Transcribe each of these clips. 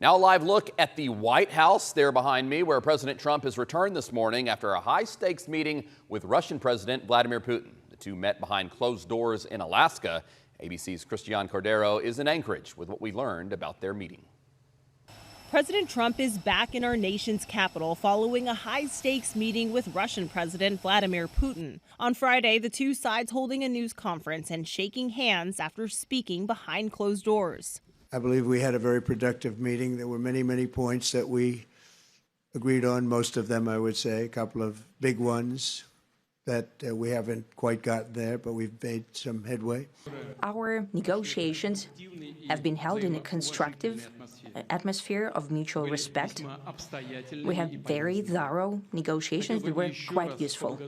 Now a live look at the White House there behind me, where President Trump has returned this morning after a high-stakes meeting with Russian President Vladimir Putin. The two met behind closed doors in Alaska. ABC's Christian Cordero is in Anchorage with what we learned about their meeting. President Trump is back in our nation's capital following a high-stakes meeting with Russian President Vladimir Putin. On Friday, the two sides holding a news conference and shaking hands after speaking behind closed doors. I believe we had a very productive meeting. There were many points that we agreed on, most of them, I would say, a couple of big ones that we haven't quite gotten there, but we've made some headway. Our negotiations have been held in a constructive atmosphere of mutual respect. We had very thorough negotiations that were quite useful.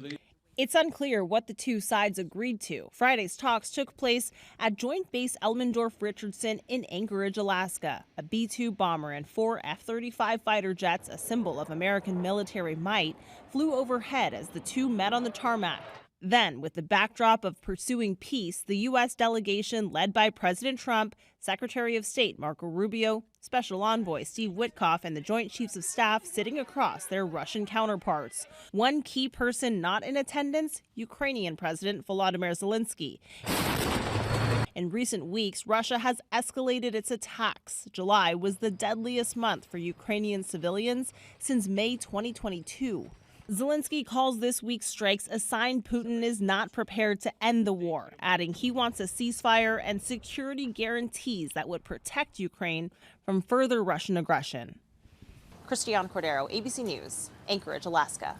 It's unclear what the two sides agreed to. Friday's talks took place at Joint Base Elmendorf-Richardson in Anchorage, Alaska. A B-2 bomber and 4 F-35 fighter jets, a symbol of American military might, flew overhead as the two met on the tarmac. Then, with the backdrop of pursuing peace, the U.S. delegation led by President Trump, Secretary of State Marco Rubio, Special Envoy Steve Witkoff, and the Joint Chiefs of Staff sitting across their Russian counterparts. One key person not in attendance, Ukrainian President Volodymyr Zelensky. In recent weeks, Russia has escalated its attacks. July was the deadliest month for Ukrainian civilians since May 2022. Zelensky calls this week's strikes a sign Putin is not prepared to end the war, adding he wants a ceasefire and security guarantees that would protect Ukraine from further Russian aggression. Christian Cordero, ABC News, Anchorage, Alaska.